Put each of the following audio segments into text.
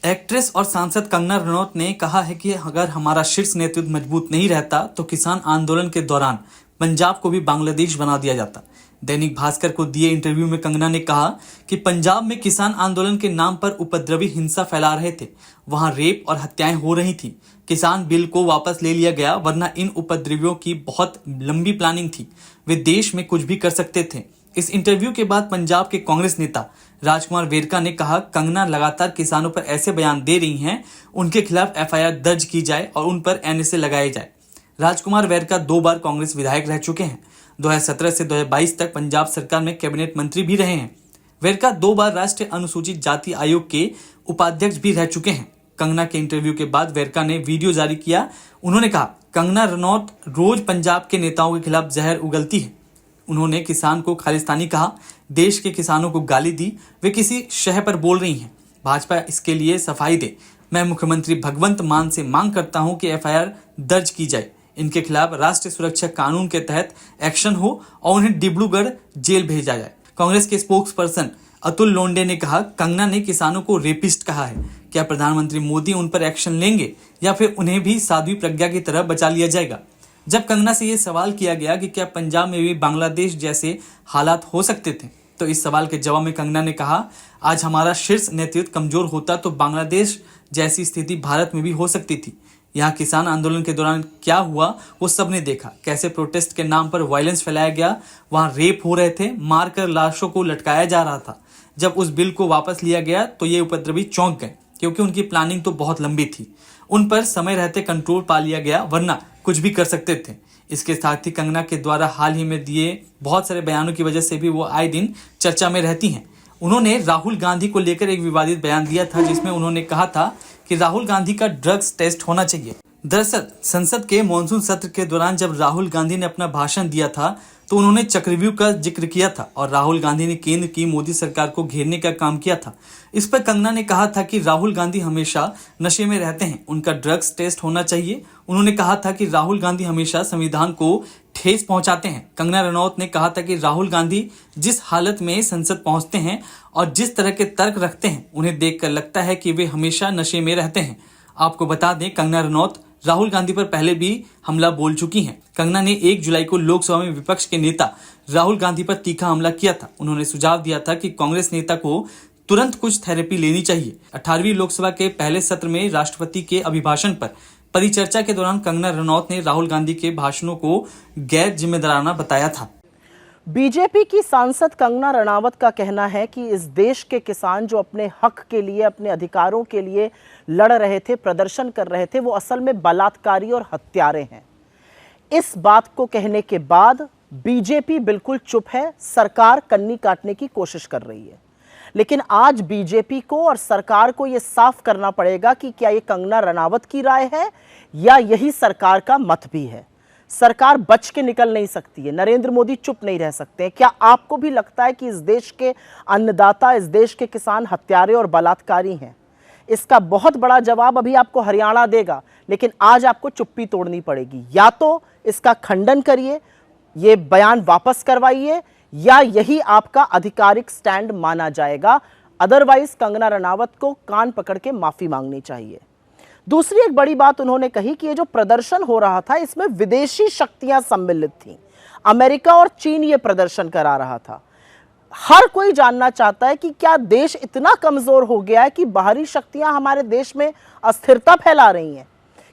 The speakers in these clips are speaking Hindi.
एक्ट्रेस और सांसद कंगना रनौत ने कहा है कि अगर हमारा शीर्ष नेतृत्व मजबूत नहीं रहता तो किसान आंदोलन के दौरान पंजाब को भी बांग्लादेश बना दिया जाता। दैनिक भास्कर को दिए इंटरव्यू में कंगना ने कहा कि पंजाब में किसान आंदोलन के नाम पर उपद्रवी हिंसा फैला रहे थे, वहां रेप और हत्याएं हो रही थी। किसान बिल को वापस ले लिया गया, वरना इन उपद्रवियों की बहुत लंबी प्लानिंग थी, वे देश में कुछ भी कर सकते थे। इस इंटरव्यू के बाद पंजाब के कांग्रेस नेता राजकुमार वेरका ने कहा, कंगना लगातार किसानों पर ऐसे बयान दे रही हैं, उनके खिलाफ एफआईआर दर्ज की जाए और उन पर एनएसए लगाए जाए। राजकुमार वेरका 2 बार कांग्रेस विधायक रह चुके हैं। 2017 से 2022 तक पंजाब सरकार में कैबिनेट मंत्री भी रहे हैं। वेरका 2 बार राष्ट्रीय अनुसूचित जाति आयोग के उपाध्यक्ष भी रह चुके हैं। कंगना के इंटरव्यू के बाद वेरका ने वीडियो जारी किया। उन्होंने कहा, कंगना रनौत रोज पंजाब के नेताओं के खिलाफ जहर उगलती है। उन्होंने किसान को खालिस्तानी कहा, देश के किसानों को गाली दी, वे किसी शह पर बोल रही हैं। भाजपा इसके लिए सफाई दे। मैं मुख्यमंत्री भगवंत मान से मांग करता हूं कि एफआईआर दर्ज की जाए, इनके खिलाफ राष्ट्रीय सुरक्षा कानून के तहत एक्शन हो और उन्हें डिब्रूगढ़ जेल भेजा जाए। कांग्रेस के स्पोक्स पर्सन अतुल लोंडे ने कहा, कंगना ने किसानों को रेपिस्ट कहा है। क्या प्रधानमंत्री मोदी उन पर एक्शन लेंगे या फिर उन्हें भी साध्वी प्रज्ञा की तरह बचा लिया जाएगा? जब कंगना से यह सवाल किया गया कि क्या पंजाब में भी बांग्लादेश जैसे हालात हो सकते थे, तो इस सवाल के जवाब में कंगना ने कहा, आज हमारा शीर्ष नेतृत्व कमजोर होता तो बांग्लादेश जैसी स्थिति भारत में भी हो सकती थी। यहाँ किसान आंदोलन के दौरान क्या हुआ वो सबने देखा, कैसे प्रोटेस्ट के नाम पर वायलेंस फैलाया गया, वहाँ रेप हो रहे थे, मारकर लाशों को लटकाया जा रहा था। जब उस बिल को वापस लिया गया तो ये उपद्रवी चौंक गए, क्योंकि उनकी प्लानिंग तो बहुत लंबी थी। उन पर समय रहते कंट्रोल पा लिया गया, वरना कुछ भी कर सकते थे। इसके साथ ही कंगना के द्वारा हाल ही में दिए बहुत सारे बयानों की वजह से भी वो आए दिन चर्चा में रहती हैं। उन्होंने राहुल गांधी को लेकर एक विवादित बयान दिया था, जिसमें उन्होंने कहा था कि राहुल गांधी का ड्रग्स टेस्ट होना चाहिए। दरअसल संसद के मॉनसून सत्र के दौरान जब राहुल गांधी ने अपना भाषण दिया था तो उन्होंने चक्रव्यूह का जिक्र किया था और राहुल गांधी ने केंद्र की मोदी सरकार को घेरने का काम किया था। इस पर कंगना ने कहा था कि राहुल गांधी हमेशा नशे में रहते हैं, उनका ड्रग्स टेस्ट होना चाहिए। उन्होंने कहा था कि राहुल गांधी हमेशा संविधान को ठेस पहुंचाते हैं। कंगना रनौत ने कहा था कि राहुल गांधी जिस हालत में संसद पहुंचते हैं और जिस तरह के तर्क रखते हैं, उन्हें देखकर लगता है कि वे हमेशा नशे में रहते हैं। आपको बता दें, कंगना रनौत राहुल गांधी पर पहले भी हमला बोल चुकी हैं। कंगना ने 1 जुलाई को लोकसभा में विपक्ष के नेता राहुल गांधी पर तीखा हमला किया था। उन्होंने सुझाव दिया था कि कांग्रेस नेता को तुरंत कुछ थेरेपी लेनी चाहिए। 18वीं लोकसभा के पहले सत्र में राष्ट्रपति के अभिभाषण पर परिचर्चा के दौरान कंगना रनौत ने राहुल गांधी के भाषणों को गैर जिम्मेदाराना बताया था। बीजेपी की सांसद कंगना रनावत का कहना है कि इस देश के किसान जो अपने हक के लिए, अपने अधिकारों के लिए लड़ रहे थे, प्रदर्शन कर रहे थे, वो असल में बलात्कारी और हत्यारे हैं। इस बात को कहने के बाद बीजेपी बिल्कुल चुप है, सरकार कन्नी काटने की कोशिश कर रही है। लेकिन आज बीजेपी को और सरकार को यह साफ करना पड़ेगा कि क्या ये कंगना रनावत की राय है या यही सरकार का मत भी है। सरकार बच के निकल नहीं सकती है, नरेंद्र मोदी चुप नहीं रह सकते हैं। क्या आपको भी लगता है कि इस देश के अन्नदाता, इस देश के किसान हत्यारे और बलात्कारी हैं? इसका बहुत बड़ा जवाब अभी आपको हरियाणा देगा, लेकिन आज आपको चुप्पी तोड़नी पड़ेगी। या तो इसका खंडन करिए, ये बयान वापस करवाइए, या यही आपका आधिकारिक स्टैंड माना जाएगा। अदरवाइज कंगना रनावत को कान पकड़ के माफी मांगनी चाहिए। दूसरी एक बड़ी बात उन्होंने कही कि ये जो प्रदर्शन हो रहा था, इसमें विदेशी शक्तियां सम्मिलित थीं। अमेरिका और चीन ये प्रदर्शन करा रहा था। हर कोई जानना चाहता है कि क्या देश इतना कमजोर हो गया है कि बाहरी शक्तियां हमारे देश में अस्थिरता फैला रही हैं?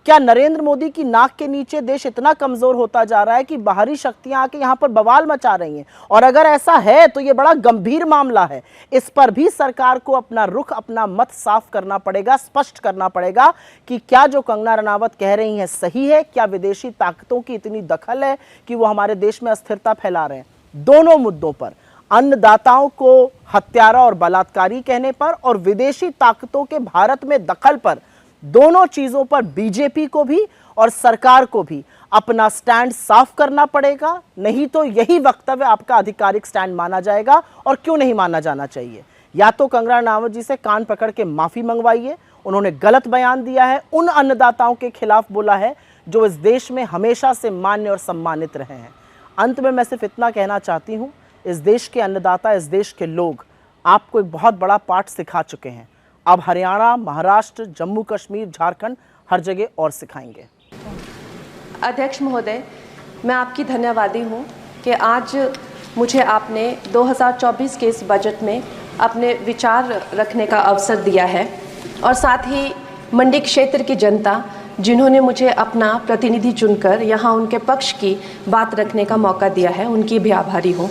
क्या नरेंद्र मोदी की नाक के नीचे देश इतना कमजोर होता जा रहा है कि बाहरी शक्तियां आके यहां पर बवाल मचा रही हैं? और अगर ऐसा है तो ये बड़ा गंभीर मामला है। इस पर भी सरकार को अपना रुख, अपना मत साफ करना पड़ेगा, स्पष्ट करना पड़ेगा कि क्या जो कंगना रनावत कह रही हैं सही है, क्या विदेशी ताकतों की इतनी दखल है कि वो हमारे देश में अस्थिरता फैला रहे हैं। दोनों मुद्दों पर, अन्नदाताओं को हत्यारा और बलात्कारी कहने पर और विदेशी ताकतों के भारत में दखल पर, दोनों चीजों पर बीजेपी को भी और सरकार को भी अपना स्टैंड साफ करना पड़ेगा। नहीं तो यही वक्तव्य आपका आधिकारिक स्टैंड माना जाएगा। और क्यों नहीं माना जाना चाहिए? या तो कंगना रनावत जी से कान पकड़ के माफी मंगवाइए, उन्होंने गलत बयान दिया है, उन अन्नदाताओं के खिलाफ बोला है जो इस देश में हमेशा से मान्य और सम्मानित रहे हैं। अंत में मैं सिर्फ इतना कहना चाहती हूं, इस देश के अन्नदाता, इस देश के लोग आपको एक बहुत बड़ा पाठ सिखा चुके हैं। अब हरियाणा, महाराष्ट्र, जम्मू कश्मीर, झारखंड हर जगह और सिखाएंगे। अध्यक्ष महोदय, मैं आपकी धन्यवादी हूँ कि आज मुझे आपने 2024 के इस बजट में अपने विचार रखने का अवसर दिया है और साथ ही मंडी क्षेत्र की जनता जिन्होंने मुझे अपना प्रतिनिधि चुनकर यहाँ उनके पक्ष की बात रखने का मौका दिया है, उनकी भी आभारी हूँ।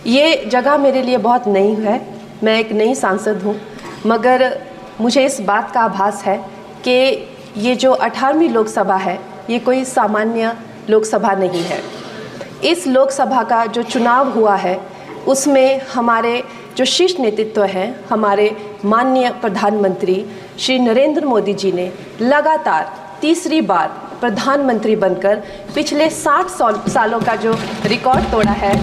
ये जगह मेरे लिए बहुत नई है, मैं एक नई सांसद हूँ, मगर मुझे इस बात का आभास है कि ये जो 18वीं लोकसभा है ये कोई सामान्य लोकसभा नहीं है। इस लोकसभा का जो चुनाव हुआ है उसमें हमारे जो शीर्ष नेतृत्व हैं, हमारे माननीय प्रधानमंत्री श्री नरेंद्र मोदी जी ने लगातार तीसरी बार प्रधानमंत्री बनकर पिछले 60 सालों का जो रिकॉर्ड तोड़ा है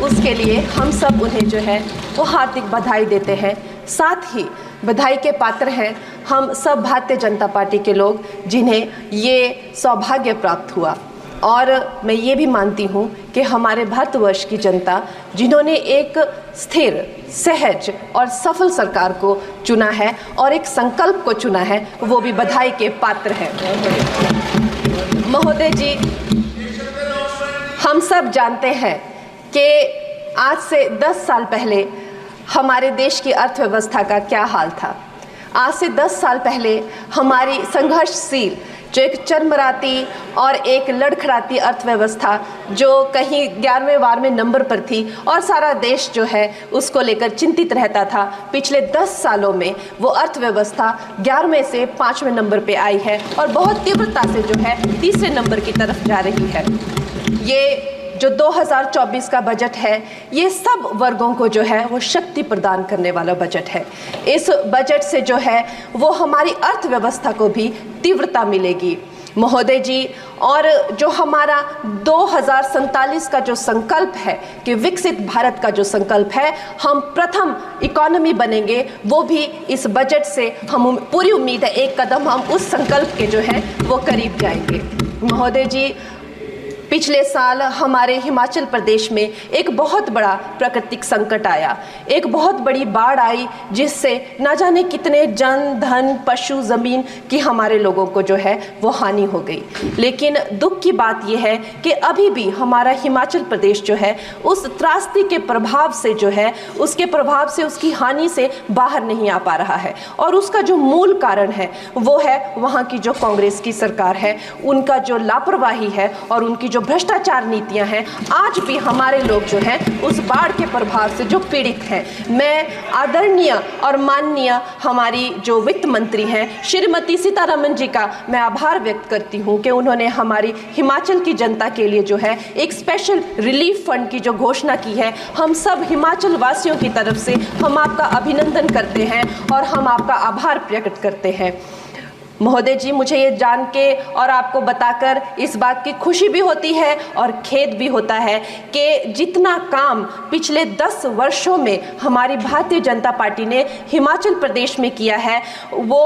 उसके लिए हम सब उन्हें जो है वो हार्दिक बधाई देते हैं। साथ ही बधाई के पात्र हैं हम सब भारतीय जनता पार्टी के लोग जिन्हें ये सौभाग्य प्राप्त हुआ। और मैं ये भी मानती हूँ कि हमारे भारतवर्ष की जनता जिन्होंने एक स्थिर, सहज और सफल सरकार को चुना है और एक संकल्प को चुना है, वो भी बधाई के पात्र हैं। महोदय जी, हम सब जानते हैं कि आज से 10 साल पहले हमारे देश की अर्थव्यवस्था का क्या हाल था। आज से 10 साल पहले हमारी संघर्षशील जो एक चरमराती और एक लड़खड़ाती अर्थव्यवस्था जो कहीं 11वें नंबर पर थी और सारा देश जो है उसको लेकर चिंतित रहता था, पिछले 10 सालों में वो अर्थव्यवस्था 11वें से 5वें नंबर पे आई है और बहुत तीव्रता से जो है 3रे नंबर की तरफ जा रही है। ये जो 2024 का बजट है ये सब वर्गों को जो है वो शक्ति प्रदान करने वाला बजट है। इस बजट से जो है वो हमारी अर्थव्यवस्था को भी तीव्रता मिलेगी महोदय जी। और जो हमारा 2047 का जो संकल्प है कि विकसित भारत का जो संकल्प है, हम प्रथम इकोनॉमी बनेंगे, वो भी इस बजट से हम पूरी उम्मीद है एक कदम हम उस संकल्प के जो है वो करीब जाएंगे। महोदय जी, पिछले साल हमारे हिमाचल प्रदेश में एक बहुत बड़ा प्राकृतिक संकट आया, एक बहुत बड़ी बाढ़ आई जिससे ना जाने कितने जन, धन, पशु, ज़मीन की हमारे लोगों को जो है वो हानि हो गई। लेकिन दुख की बात यह है कि अभी भी हमारा हिमाचल प्रदेश जो है उस त्रासदी के प्रभाव से जो है उसके प्रभाव से, उसकी हानि से बाहर नहीं आ पा रहा है। और उसका जो मूल कारण है वो है वहाँ की जो कांग्रेस की सरकार है, उनका जो लापरवाही है और उनकी जो भ्रष्टाचार नीतियां हैं। आज भी हमारे लोग जो हैं उस बाढ़ के प्रभाव से जो पीड़ित हैं। मैं आदरणीय और माननीय हमारी जो वित्त मंत्री हैं श्रीमती सीतारमण जी का मैं आभार व्यक्त करती हूं कि उन्होंने हमारी हिमाचल की जनता के लिए जो है एक स्पेशल रिलीफ फंड की जो घोषणा की है। हम सब हिमाचल वासियों की तरफ से हम आपका अभिनंदन करते हैं और हम आपका आभार प्रकट करते हैं। महोदय जी, मुझे ये जान के और आपको बताकर इस बात की खुशी भी होती है और खेद भी होता है कि जितना काम पिछले 10 वर्षों में हमारी भारतीय जनता पार्टी ने हिमाचल प्रदेश में किया है वो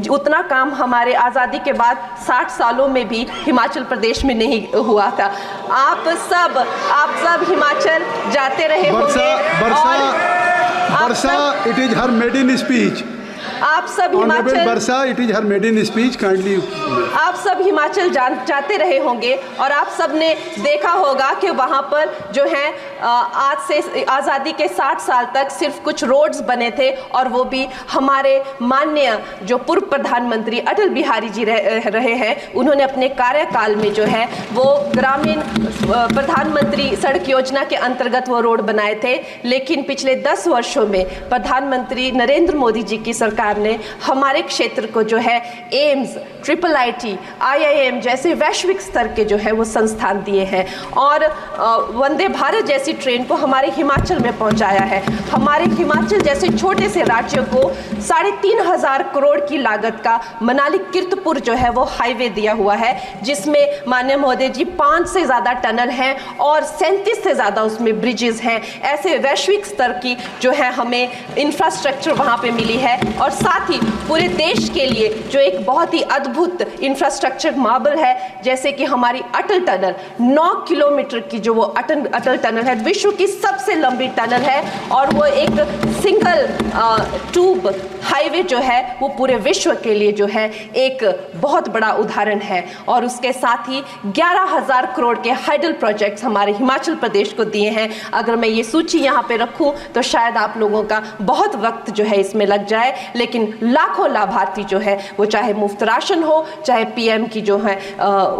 उतना काम हमारे आज़ादी के बाद 60 सालों में भी हिमाचल प्रदेश में नहीं हुआ था। आप सब हिमाचल जाते रहे होंगे। वर्षा, it is her maiden speech. आप सब हिमाचल आप सब हिमाचल जाते रहे होंगे और आप सब ने देखा होगा कि वहाँ पर जो है आज से आज़ादी के 60 साल तक सिर्फ कुछ रोड्स बने थे और वो भी हमारे माननीय जो पूर्व प्रधानमंत्री अटल बिहारी जी रहे हैं, उन्होंने अपने कार्यकाल में जो है वो ग्रामीण प्रधानमंत्री सड़क योजना के अंतर्गत वो रोड बनाए थे। लेकिन पिछले 10 वर्षों में प्रधानमंत्री नरेंद्र मोदी जी की सरकार ने हमारे क्षेत्र को जो है एम्स, IIIT, IIM जैसे वैश्विक स्तर के जो है वो संस्थान दिए हैं और वंदे भारत जैसी ट्रेन को हमारे हिमाचल में पहुंचाया है। हमारे हिमाचल जैसे छोटे से राज्य को 3,500 करोड़ की लागत का मनाली कीर्तपुर जो है वो हाईवे दिया हुआ है, जिसमें माननीय महोदय जी 5 से ज़्यादा टनल हैं और 37 से ज़्यादा उसमें ब्रिजेस हैं। ऐसे वैश्विक स्तर की जो है हमें इंफ्रास्ट्रक्चर वहाँ पे मिली है और साथ ही पूरे देश के लिए जो एक बहुत ही अद्भुत इंफ्रास्ट्रक्चर मार्बल है, जैसे कि हमारी अटल टनल 9 किलोमीटर की जो वो अटल टनल है, विश्व की सबसे लंबी टनल है और वो एक सिंगल सिंगल ट्यूब हाईवे जो है वो पूरे विश्व के लिए जो है एक बहुत बड़ा उदाहरण है। और उसके साथ ही 11,000 करोड़ के हाइडल प्रोजेक्ट्स हमारे हिमाचल प्रदेश को दिए हैं। अगर मैं ये सूची यहाँ पे रखूं तो शायद आप लोगों का बहुत वक्त जो है इसमें लग जाए, लेकिन लाखों लाभार्थी जो है वो चाहे मुफ्त राशन हो, चाहे पीएम की जो है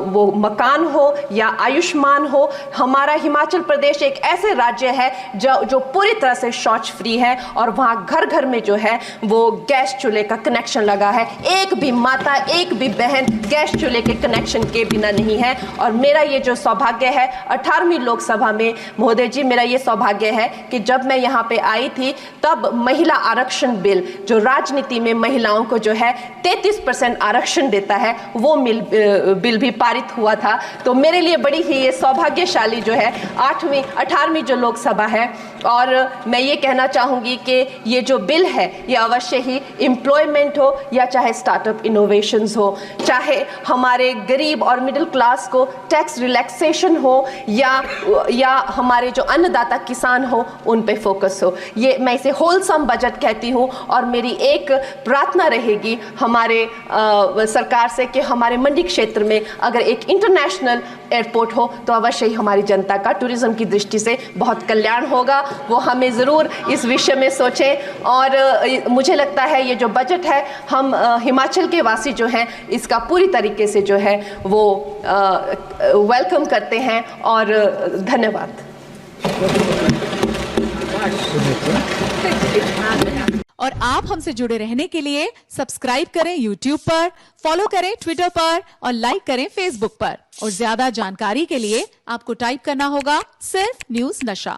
वो मकान हो या आयुष्मान हो। हमारा हिमाचल प्रदेश एक ऐसे राज्य है जो पूरी तरह से शौच फ्री है और वहाँ घर घर में जो है वो गैस चूल्हे का कनेक्शन लगा है। एक भी माता, एक भी बहन गैस चूल्हे के कनेक्शन के बिना नहीं है। और मेरा ये जो सौभाग्य है 18वीं लोकसभा में, महोदय जी, मेरा ये सौभाग्य है कि जब मैं यहाँ पे आई थी तब महिला आरक्षण बिल जो राजनीति में महिलाओं को जो है 33% आरक्षण देता है वो बिल भी पारित हुआ था। तो मेरे लिए बड़ी ही ये सौभाग्यशाली जो है 18वीं जो लोकसभा है। और मैं ये कहना चाहूँगी कि ये जो बिल है ये अवश्य ही एम्प्लॉयमेंट हो या चाहे स्टार्टअप इनोवेशंस हो, चाहे हमारे गरीब और मिडिल क्लास को टैक्स रिलैक्सेशन हो या हमारे जो अन्नदाता किसान हो उन पे फोकस हो। ये मैं इसे होलसम बजट कहती हूँ। और मेरी एक प्रार्थना रहेगी हमारे सरकार से कि हमारे मंडी क्षेत्र में अगर एक इंटरनेशनल एयरपोर्ट हो तो अवश्य ही हमारी जनता का टूरिज्म की दृष्टि से बहुत कल्याण होगा। वो हमें ज़रूर इस विषय में सोचें। और मुझे लगता है ये जो बजट है हम हिमाचल के वासी जो हैं इसका पूरी तरीके से जो है वो वेलकम करते हैं। और धन्यवाद। और आप हमसे जुड़े रहने के लिए सब्सक्राइब करें YouTube पर, फॉलो करें Twitter पर और लाइक करें Facebook पर। और ज्यादा जानकारी के लिए आपको टाइप करना होगा सिर्फ न्यूज़ नशा।